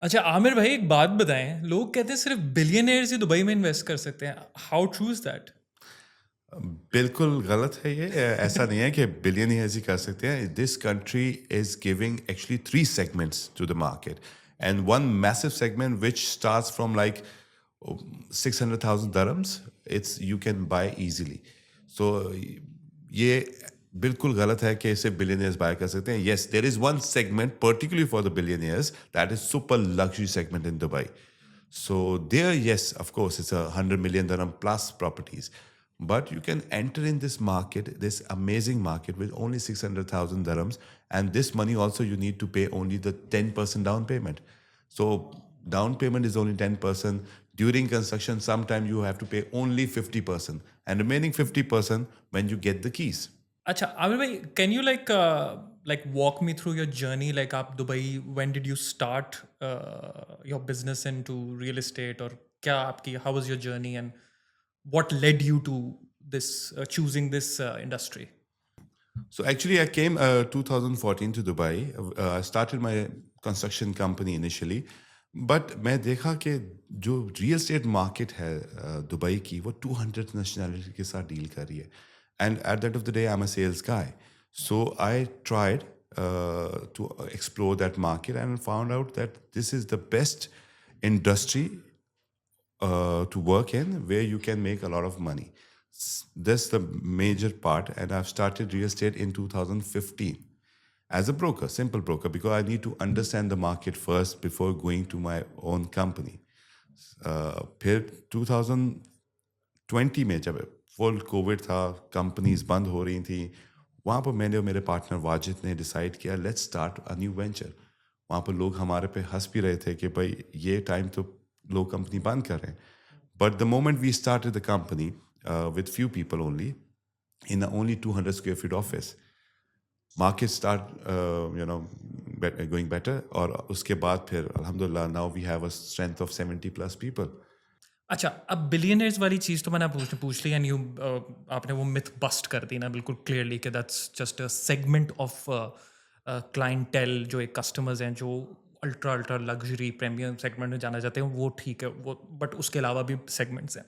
अच्छा आमिर भाई एक बात बताएं। लोग कहते हैं सिर्फ बिलियनियर्स ही दुबई में इन्वेस्ट कर सकते हैं। How true is that? बिल्कुल गलत है ये। ऐसा नहीं है कि बिलियनियर्स ही कर सकते हैं। This country is giving actually three segments to the market, and one massive segment which starts from like 600,000 dirhams. It's you can buy easily. So ये बिल्कुल गलत है कि इसे बिलियनियर्स बाय कर सकते हैं. Yes, there is one segment particularly for the billionaires that is super luxury segment in Dubai. So there, yes, of course, it's 100 million dirham plus properties. But you can enter in this market, this amazing market with only 600,000 dirhams. And this money also you need to pay only the 10% down payment. So down payment is only 10%. During construction, sometimes you have to pay only 50% and remaining 50% when you get the keys. अच्छा आमिर भाई, can you like walk me through your journey? Like आप Dubai, when did you start your business into real estate? और क्या आपकी, how was your journey and what led you to this, choosing this industry? So actually, I came 2014 to Dubai. I started my construction company initially, but मैं देखा कि जो real estate market है Dubai की, वो 200 नेशनैलिटी के साथ deal कर रही है. And at the end of the day I am a sales guy. So I tried to explore that market and found out that this is the best industry to work in, where you can make a lot of money. That's the major part. And I've started real estate in 2015 as a broker, simple broker, because I need to understand the market first before going to my own company. फिर 2020 में जब full Covid था, companies बंद हो रही थी, वहाँ पर मैंने और मेरे पार्टनर वाजिद ने डिसाइड किया, let's start a new venture. वहाँ पर लोग हमारे पे हंस भी रहे थे कि भाई ये टाइम तो लोग कंपनी बंद कर रहे हैं. But the moment we started the company with few people only, in a only 200 square feet office, markets start, going better. और उसके बाद फिर alhamdulillah now we have a strength of 70 plus people. अच्छा, अब बिलियनर्स वाली चीज़ तो मैंने पूछ ली, एंड यू आपने वो मिथ बस्ट कर दी ना बिल्कुल क्लियरली कि that's just a segment of clientele, जो एक कस्टमर्स हैं जो ultra ultra luxury premium segment में जाना चाहते हैं, वो ठीक है वो, बट उसके अलावा भी सेगमेंट्स हैं.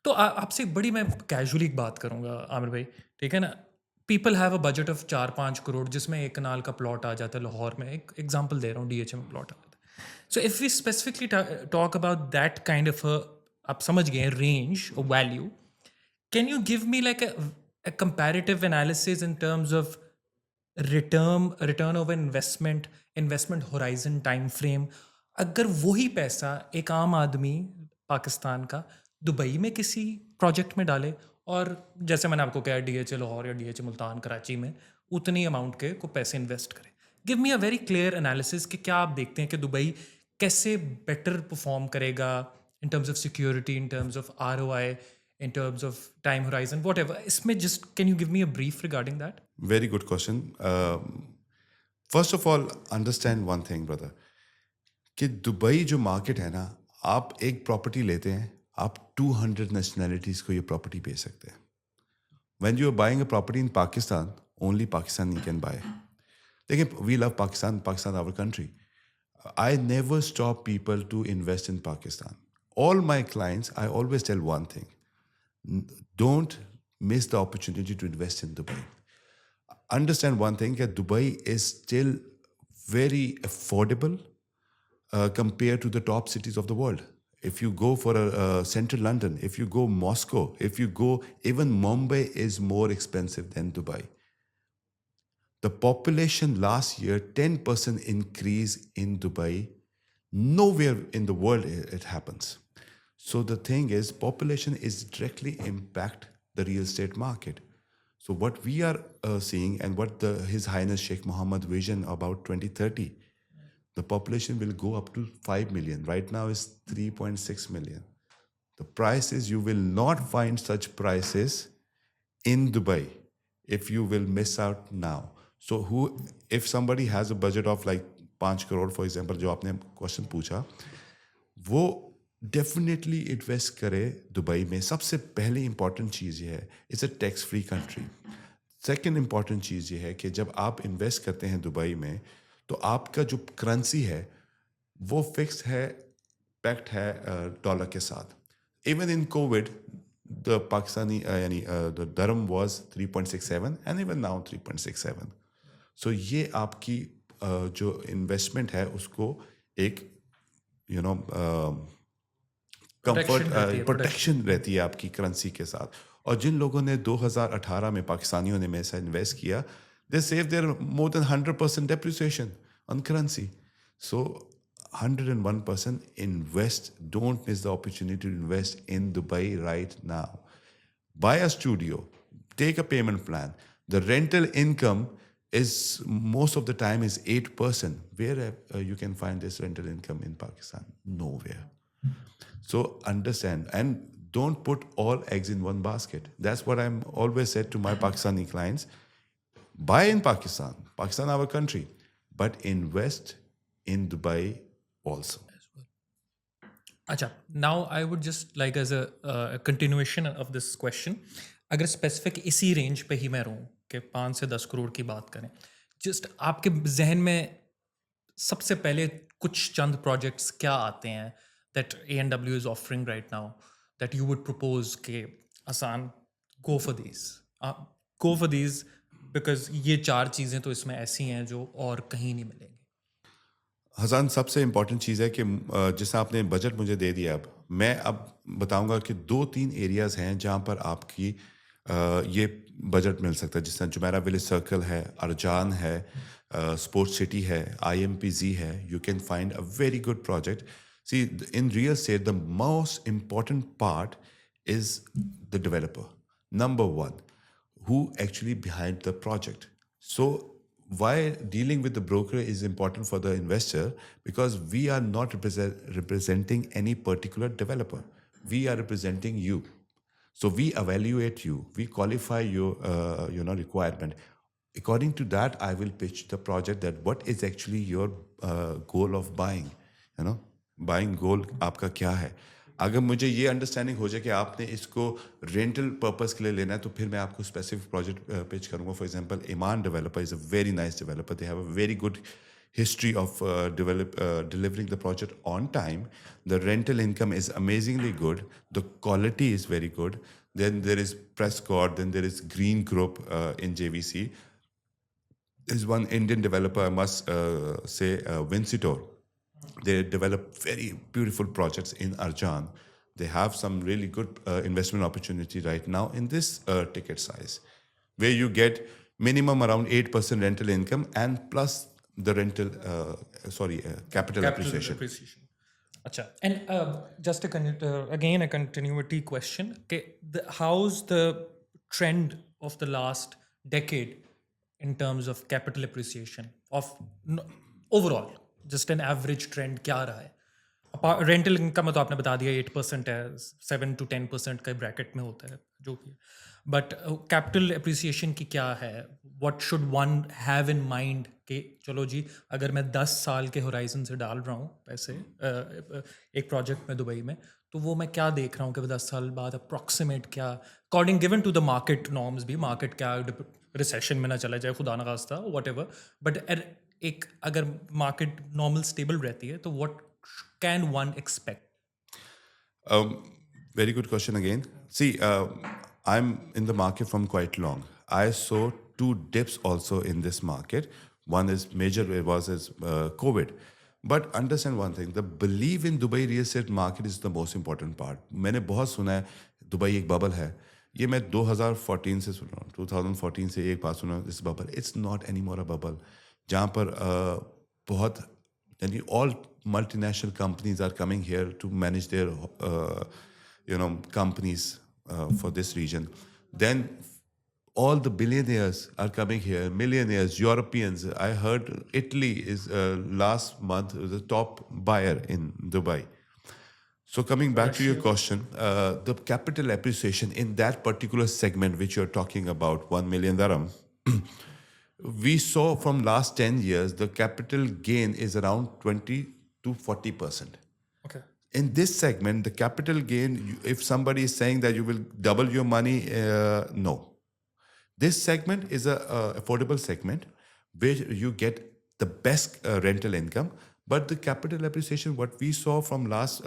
तो आपसे एक बड़ी मैं कैजुअली एक बात करूँगा आमिर भाई, ठीक है ना? People have a budget of 4-5 crore, जिसमें एक कनाल का प्लॉट आ जाता है लाहौर में. एक एग्जांपल दे रहा हूँ, डीएचए में प्लॉट आ जाता है. So if we specifically talk about that kind of, आप समझ गए, range value, can you give me like a comparative analysis in terms of return of investment, investment horizon, time frame? अगर वही पैसा एक आम आदमी पाकिस्तान का दुबई में किसी प्रोजेक्ट में डाले, और जैसे मैंने आपको कहा डीएचए लाहौर या डीएचए मुल्तान कराची में उतनी अमाउंट के को पैसे इन्वेस्ट करे, give me a very clear analysis कि क्या आप देखते हैं कि दुबई कैसे बेटर परफॉर्म करेगा in terms of security, in terms of ROI, in terms of time horizon, whatever. इसमें just can you give me a brief regarding that? Very good question. First of all, understand one thing, brother, कि Dubai जो market है ना, आप एक property लेते हैं, आप 200 नेशनैलिटीज को ये प्रॉपर्टी बेच सकते हैं. When you are buying a property in Pakistan, only Pakistani can buy. देखिए, we love Pakistan, Pakistan our country. I never stop people to invest in Pakistan. All my clients, I always tell one thing: don't miss the opportunity to invest in Dubai. Understand one thing, that Dubai is still very affordable compared to the top cities of the world. If you go for a central London, if you go Moscow, if you go even Mumbai, is more expensive than Dubai. The population last year, 10% increase in Dubai. Nowhere in the world it happens. So the thing is, population is directly impact the real estate market. So what we are seeing, and what His Highness Sheikh Mohammed vision about 2030, the population will go up to 5 million. Right now is 3.6 million. The prices, you will not find such prices in Dubai if you will miss out now. So if somebody has a budget of like 5 crore, for example, जो आपने question पूछा, वो definitely invest करे Dubai में. सबसे पहले important चीज़ ये है, it's a tax free country. Second important चीज़ ये है कि जब आप इन्वेस्ट करते हैं दुबई में, तो आपका जो करेंसी है, वो फिक्स्ड है, पैक्ट है डॉलर के साथ. Even in Covid the Pakistani यानी the dirham was 3.67 and even now 3.67. So ये आपकी जो इन्वेस्टमेंट है उसको एक यू नो कंफर्ट प्रोटेक्शन रहती है, प्रोटेक्शन रहती है आपकी करेंसी के साथ. और जिन लोगों ने 2018 में पाकिस्तानियों ने में से इन्वेस्ट किया, they save their more than 100% depreciation on currency. So 101% invest. Don't miss the opportunity to invest in Dubai right now. Buy a studio, take a payment plan. The rental income is most of the time is 8%. Where you can find this rental income in Pakistan? Nowhere. So understand and don't put all eggs in one basket. That's what I'm always said to my Pakistani clients. Buy in Pakistan, Pakistan our country, but invest in Dubai also. अच्छा, now I would just like as a continuation of this question, अगर specific इसी range पे ही मैं रहूँ कि 5 से 10 करोड़ की बात करें, जस्ट आपके जहन में सबसे पहले कुछ चंद प्रोजेक्ट्स क्या आते हैं that A&W is offering right now that you would propose के आसान गो फॉर दीज बिकॉज ये 4 चीज़ें तो इसमें ऐसी हैं जो और कहीं नहीं मिलेंगी. हसन, सबसे इम्पॉर्टेंट चीज़ है कि जैसे आपने बजट मुझे दे दिया, अब मैं अब बताऊंगा कि 2-3 एरियाज़ हैं जहां पर आपकी ये बजट मिल सकता है. जिस तरह जुमेरा विलेज सर्कल है, अर्जान है, स्पोर्ट्स सिटी है, IMPZ है. You can find a very good project. See, in real estate the most important part is the developer. Number one, who actually behind the project. So why dealing with the broker is important for the investor, because we are not representing any particular developer. We are representing you. So we evaluate you. We qualify your requirement. According to that, I will pitch the project that what is actually your goal of buying. Buying goal आपका क्या है. अगर मुझे ये understanding हो जाए कि आपने इसको रेंटल पर्पस के लिए लेना है, तो फिर मैं आपको स्पेसिफिक प्रोजेक्ट पिच करूंगा. For example, Emaar developer is a very nice developer. They have a very good history of delivering the project on time. The rental income is amazingly good. The quality is very good. Then there is Prescott. Then there is Green Group in JVC. There's one Indian developer, I must say, Vincitor. They develop very beautiful projects in Arjan. They have some really good investment opportunity right now in this ticket size, where you get minimum around 8% rental income and plus the capital appreciation. अच्छा, and just again a continuity question. Okay, how's the trend of the last decade in terms of capital appreciation of overall? Just an average trend क्या रहा है? Rental income तो आपने बता दिया 8% है, 7 to 10% का ब्रैकेट में होता है जो भी, बट कैपिटल अप्रिसिएशन की क्या है? What should one have in mind कि चलो जी, अगर मैं 10 साल के होराइजन से डाल रहा हूँ पैसे एक प्रोजेक्ट में दुबई में, तो वो मैं क्या देख रहा हूँ कि 10 साल बाद अप्रॉक्सीमेट क्या, according given to the market norms भी, मार्केट क्या रिसेशन में ना चला जाए खुदा न खास्ता, वट एवर, बट एक अगर मार्केट नॉर्मल स्टेबल रहती है तो what can one expect? Very good question again. See, I'm in the market from quite long. I saw 2 dips also in this market. One is major, it was COVID. But understand one thing, the belief in Dubai real estate market is the most important part. मैंने बहुत सुना है Dubai एक bubble है. ये मैं 2014 से सुन रहा हूँ. 2014 से एक बात सुना, इस bubble. It's not anymore a bubble. जहाँ पर बहुत यानी all multinational companies are coming here to manage their companies for this region. Then all the billionaires are coming here, millionaires, Europeans. I heard Italy is last month the top buyer in Dubai. So coming back to your question, the capital appreciation in that particular segment which you're talking about, 1 million dirham, we saw from last 10 years, the capital gain is around 20 to 40%. Okay. In this segment, the capital gain, if somebody is saying that you will double your money, no. This segment is a affordable segment where you get the best rental income, But the capital appreciation, what we saw from last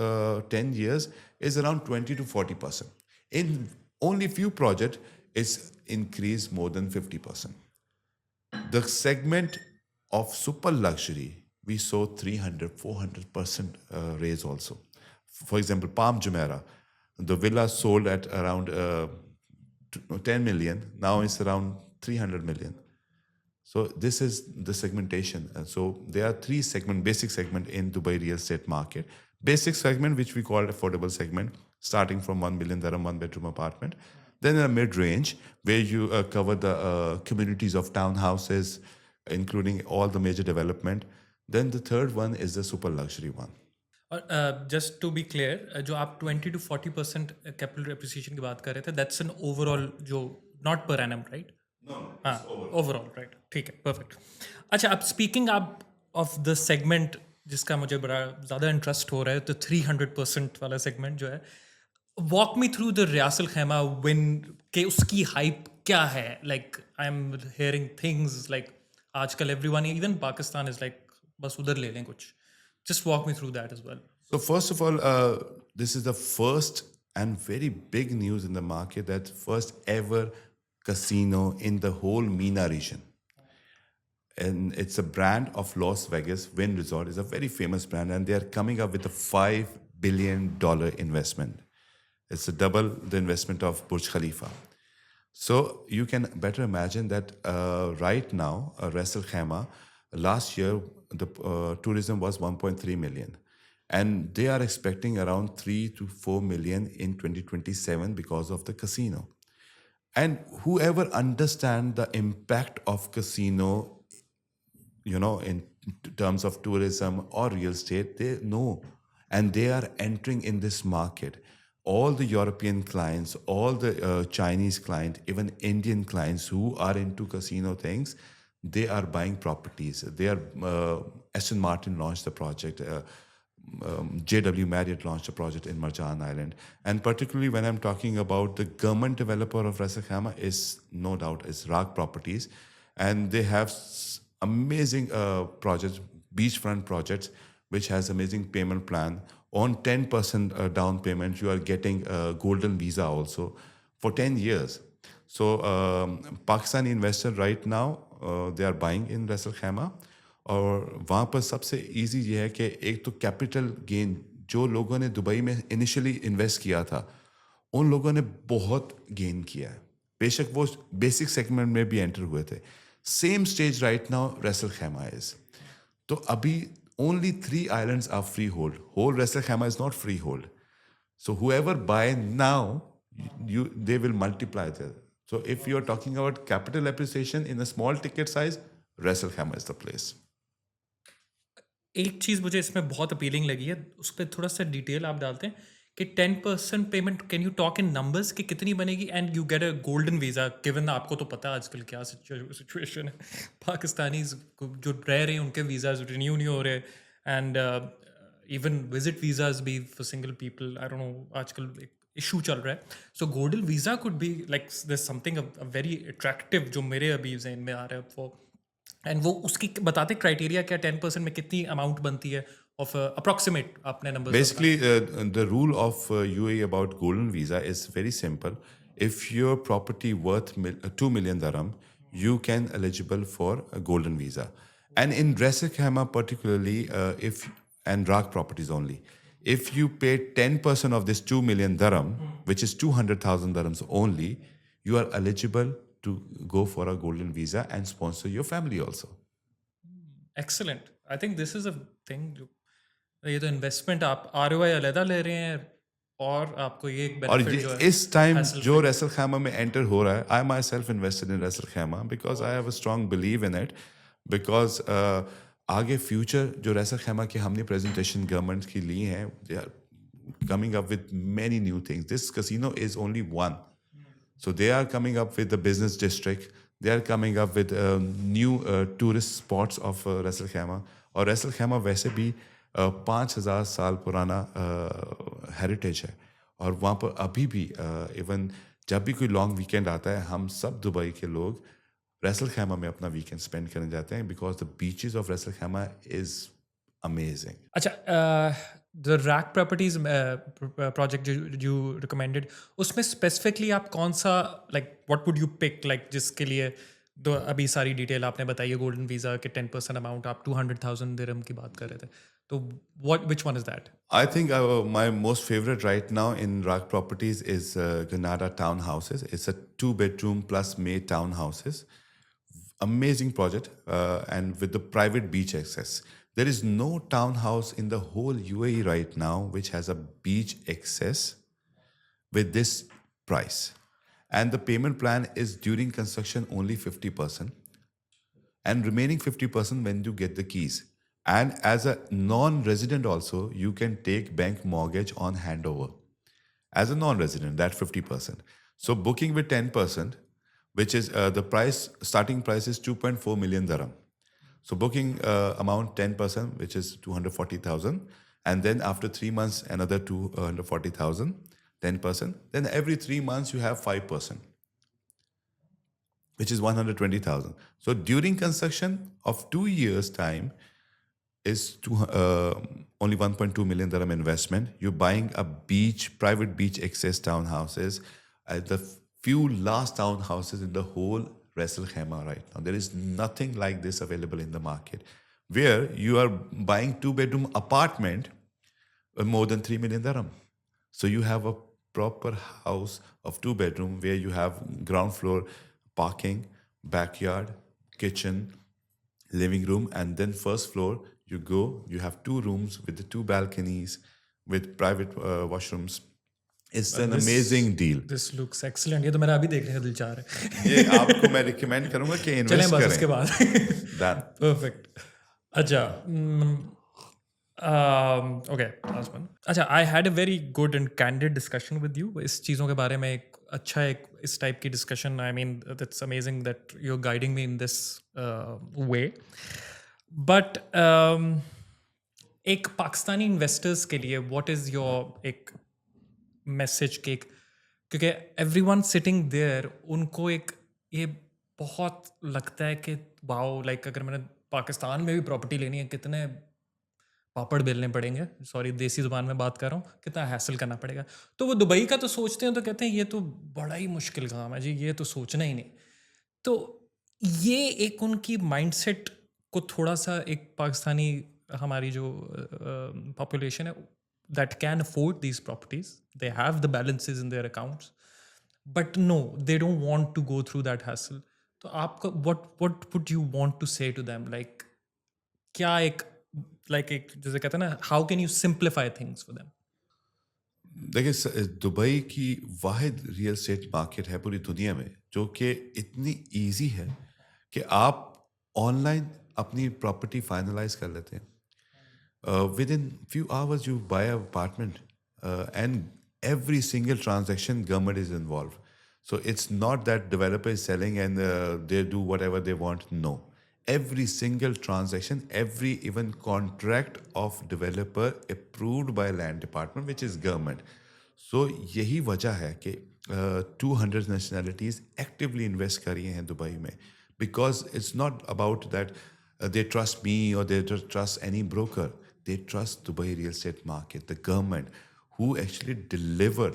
10 years, is around 20 to 40%. In only few projects, it's increased more than 50%. The segment of super luxury, we saw 300, 400% raise also. For example, Palm Jumeirah, the villa sold at around 10 million, now it's around 300 million. So this is the segmentation. And so there are three basic segment in Dubai real estate market. Basic segment, which we call affordable segment, starting from 1 million dirham, one bedroom apartment. Then a mid-range, where you cover the communities of townhouses, including all the major development. Then the third one is the super luxury one. और just to be clear, जो आप 20 to 40% capital appreciation की बात कर रहे थे, that's an overall, जो not per annum, right? हाँ, ओवरऑल, राइट, ठीक है, परफेक्ट. अच्छा, अब स्पीकिंग आप ऑफ द सेगमेंट जिसका मुझे बड़ा ज़्यादा इंटरेस्ट हो रहा है, तो 300% वाला सेगमेंट जो है, walk me through the Ras Al Khaimah Wynn के उसकी हाइप क्या है. Like I am hearing things like आजकल everyone, even Pakistan is like बस उधर ले लें कुछ. Just walk me through that as well. So first of all, this is the first and very big news in the market, that first ever casino in the whole MENA region. And it's a brand of Las Vegas. Wynn Resort is a very famous brand, and they are coming up with a $5 billion investment. It's a double the investment of Burj Khalifa. So you can better imagine that right now, Ras Al Khaimah, last year, the tourism was 1.3 million. And they are expecting around 3 to 4 million in 2027 because of the casino. And whoever understand the impact of casino, in terms of tourism or real estate, they know. And they are entering in this market. All the European clients, all the Chinese clients, even Indian clients who are into casino things, they are buying properties. They are Aston Martin launched the project. JW Marriott launched a project in Marjan Island. And particularly when I'm talking about the government developer of Ras Al Khaimah, is no doubt is Rag Properties. And they have amazing projects, beachfront projects, which has amazing payment plan. On 10% down payment, you are getting a golden visa also for 10 years. So Pakistani investor right now, they are buying in Ras Al Khaimah. और वहाँ पर सबसे easy ये है कि एक तो capital gain, जो लोगों ने दुबई में इनिशियली इन्वेस्ट किया था, उन लोगों ने बहुत गेन किया है. बेशक वो बेसिक सेगमेंट में भी एंटर हुए थे. Same stage right now Ras Al Khaimah is. तो अभी only 3 islands are freehold. Whole Ras Al Khaimah is not freehold. So whoever buy now, they will multiply there. So if you're talking about capital appreciation in a small ticket size, Ras Al Khaimah is the place. एक चीज़ मुझे इसमें बहुत appealing लगी है, उस पर थोड़ा सा डिटेल आप डालते हैं कि 10% payment, can you talk in numbers कि कितनी बनेगी, and you get a golden visa. Given आपको तो पता है आजकल क्या सिचुएशन है, पाकिस्तानी जो रह रहे हैं उनके वीज़ाज रिन्यू नहीं हो रहे, एंड इवन विजिट वीज़ाज भी for single people, I don't know, आजकल एक इशू चल रहा है. So golden visa could be like there something very attractive जो मेरे अभी जहन में आ रहा है वो. एंड वो उसकी बताते क्राइटेरिया क्या, 10% में कितनी अमाउंट बनती है of approximate आपने numbers. Basically, the rule of UAE about golden visa is very simple. If your property worth 2 million dirham, you can eligible for a golden visa. And in Ras Al Khaimah particularly, and Rag Properties only, if you pay 10% of this 2 million dirham, which is 200,000 dirhams only, you are eligible to go for a golden visa and sponsor your family also. Excellent. I think this is a thing जो ये तो investment आप ROI अलग ले रहे हैं, और आपको ये एक और बेनिफिट जो है इस टाइम जो Ras Al Khaimah में एंटर हो रहा है, I myself invested in Ras Al Khaimah because I have a strong belief in it, because आगे फ्यूचर जो Ras Al Khaimah की हमने प्रेजेंटेशन गवर्नमेंट की ली है, they are coming up with many new things. This casino is only one. So they are coming up with the business district. They are coming up with new tourist spots of Ras Al Khaimah. और Ras Al Khaimah वैसे भी 5,000 साल पुराना heritage है, और वहाँ पर अभी भी इवन जब भी कोई लॉन्ग वीकेंड आता है, हम सब दुबई के लोग Ras Al Khaimah में अपना वीकेंड स्पेंड करने जाते हैं, because the beaches of Ras Al Khaimah is amazing. अच्छा, द रैक प्रॉपर्टीज प्रोजेक्ट जो you recommended, उसमें स्पेसिफिकली आप कौन सा, like what would you pick, like जिसके लिए तो अभी सारी डिटेल आपने बताई है, गोल्डन वीज़ा के 10% अमाउंट, आप 200,000 दिरहम की बात कर रहे थे, तो what which one is that? I think my most favorite right now in Rock Properties is Granada Townhouses. It's a 2-bedroom plus maid townhouses. Amazing project, and with the private beach access. There is no townhouse in the whole UAE right now which has a beach access with this price. And the payment plan is during construction only 50%, and remaining 50% when you get the keys. And as a non-resident also, you can take bank mortgage on handover. As a non-resident, that 50%. So booking with 10%, which is the price, starting price is 2.4 million dirham. So booking amount 10%, which is 240,000, and then after 3 months another 240,000, 10%. Then every 3 months you have 5%, which is 120,000. So during construction of 2 years time is only 1.2 million dirham investment. You're buying a private beach access townhouses, the few last townhouses in the whole Ras Al Khaimah right now. There is nothing like this available in the market, where you are buying 2-bedroom apartment more than 3 million dirham. So you have a proper house of 2-bedroom where you have ground floor parking, backyard, kitchen, living room, and then first floor you have 2 rooms with the 2 balconies with private washrooms. It's an amazing deal. This looks excellent, ये तो मेरा अभी देखने का दिल चाह रहा है। ये आपको मैं रिकमेंड करूंगा कि चलें इन्वेस्ट बस करें। उसके बाद। Done. परफेक्ट। अच्छा, ओके, लास्ट वन। अच्छा, I had a very good and candid discussion with you इस चीज़ों के बारे में, एक अच्छा एक इस टाइप की discussion. I mean that's amazing that you are guiding me in this way. But एक पाकिस्तानी इन्वेस्टर्स के लिए व्हाट इज़ योर एक मैसेज के, क्योंकि एवरीवन सिटिंग देयर, उनको एक ये बहुत लगता है कि वाओ, लाइक अगर मैंने पाकिस्तान में भी प्रॉपर्टी लेनी है, कितने पापड़ बेलने पड़ेंगे, सॉरी देसी ज़ुबान में बात कर रहा हूँ, कितना हैसल करना पड़ेगा। तो वो दुबई का तो सोचते हैं तो कहते हैं ये तो बड़ा ही मुश्किल काम है जी, ये तो सोचना ही नहीं। तो ये एक उनकी माइंडसेट को थोड़ा सा, एक पाकिस्तानी हमारी जो पॉपुलेशन है that can afford these properties, they have the balances in their accounts, but no, they don't want to go through that hassle. तो आपका what would you want to say to them, like क्या एक, like एक जैसे कहते हैं ना, how can you simplify things for them? देखिए, दुबई की वाहिद रियल एस्टेट मार्केट है पूरी दुनिया में जो कि इतनी इजी है कि आप ऑनलाइन अपनी प्रॉपर्टी फाइनलाइज कर लेते हैं। Within few hours you buy an apartment, and every single transaction government is involved. So it's not that developer is selling and they do whatever they want. No, every single transaction, every even contract of developer approved by land department, which is government. So यही वजह है कि 200 nationalities actively invest कर रही हैं Dubai में, because it's not about that they trust me or they trust any broker. They trust Dubai real estate market, the government, who actually deliver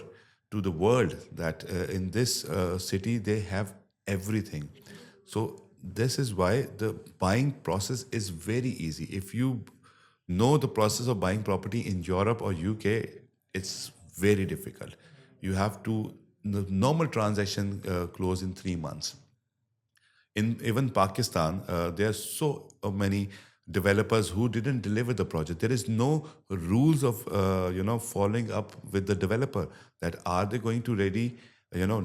to the world that in this city they have everything. So this is why the buying process is very easy. If you know the process of buying property in Europe or UK, it's very difficult. You have to, the normal transaction close in 3 months. In even Pakistan, there are so many developers who didn't deliver the project. There is no rules of following up with the developer that are they going to really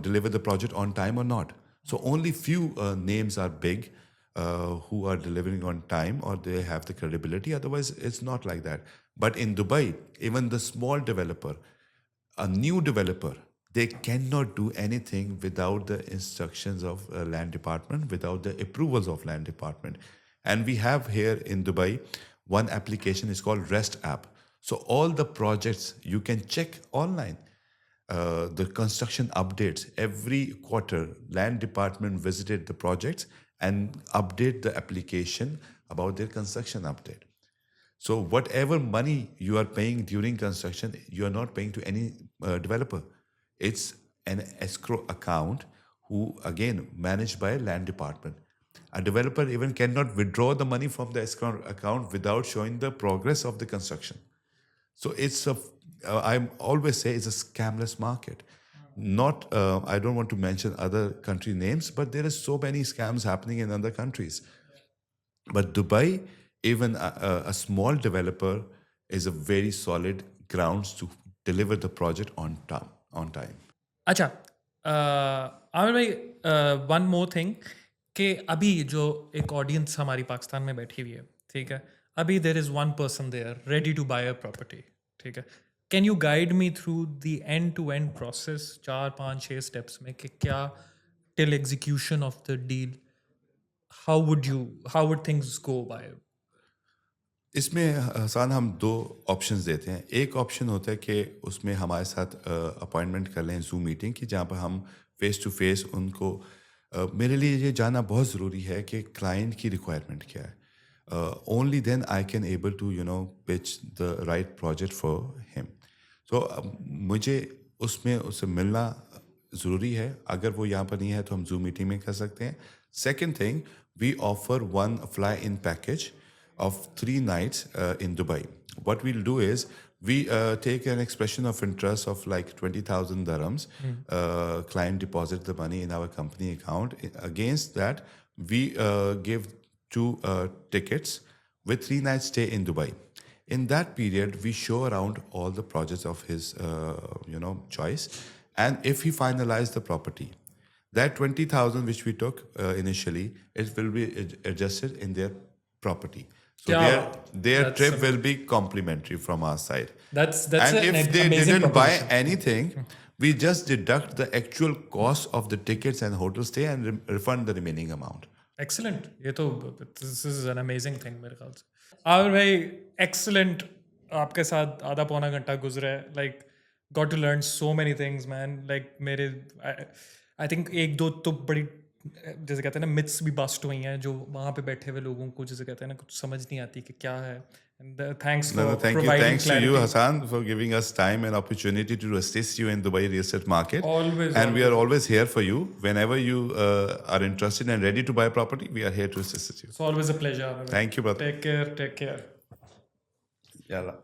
deliver the project on time or not. So only few names are big who are delivering on time or they have the credibility. Otherwise, it's not like that. But in Dubai, even the small developer, a new developer, they cannot do anything without the instructions of land department, without the approvals of land department. And we have here in Dubai one application is called REST app. So all the projects you can check online. The construction updates every quarter. Land department visited the projects and update the application about their construction update. So whatever money you are paying during construction, you are not paying to any developer. It's an escrow account who again managed by land department. A developer even cannot withdraw the money from the escrow account without showing the progress of the construction. So it's I always say it's a scamless market. Not, I don't want to mention other country names, but there are so many scams happening in other countries. But Dubai, even a small developer is a very solid grounds to deliver the project on time. On time. अच्छा आमिर भाई one more thing कि अभी जो एक audience हमारी पाकिस्तान में बैठी हुई है, ठीक है, अभी there is one person there ready to buy a property, ठीक है, can you guide me through the end to end process 4 5 6 steps में कि क्या till execution of the deal how would things go by? इसमें हसान हम दो options देते हैं. एक ऑप्शन होता है कि उसमें हमारे साथ अपॉइंटमेंट कर लें जूम मीटिंग की, जहाँ पर हम फेस टू फेस उनको मेरे लिए ये जानना बहुत ज़रूरी है कि क्लाइंट की रिक्वायरमेंट क्या है. Only then I can able to pitch the right project for him. तो मुझे उसमें उससे मिलना ज़रूरी है. अगर वो यहाँ पर नहीं है तो हम जूम मीटिंग में कर सकते हैं. Second thing, we offer one fly in package of 3 nights in Dubai. What we'll do is we take an expression of interest of like 20,000 dirhams. Client deposit the money in our company account. Against that, we give 2 tickets with 3 nights stay in Dubai. In that period, we show around all the projects of his choice. And if he finalized the property, that 20,000 which we took initially, it will be adjusted in their property. So their trip will be complimentary from our side. That's and an if they amazing didn't buy proposition. anything, we just deduct the actual cost of the tickets and hotel stay and refund the remaining amount. Excellent. ये तो this is an amazing thing मेरे ख्याल से. आमिर भाई excellent. आपके साथ आधा पौना घंटा गुजरा है. Like got to learn so many things, man. Like मेरे I think एक दो तो बड़ी जैसे कहते हैं ना मिथ्स भी बस्ट हुई हैं जो वहाँ पे बैठे हुए लोगों को जैसे कहते हैं ना कुछ समझ नहीं आती कि क्या है. And thanks for Thank you. providing Thanks clarity. to you, Hassan, for giving us time and opportunity to assist you in Dubai real estate market. Always, And we are always here for you. Whenever you are interested and ready to buy property, we are here to assist you. It's always a pleasure. Amir bhai. Thank you, brother. Take care. Take care. Yalla.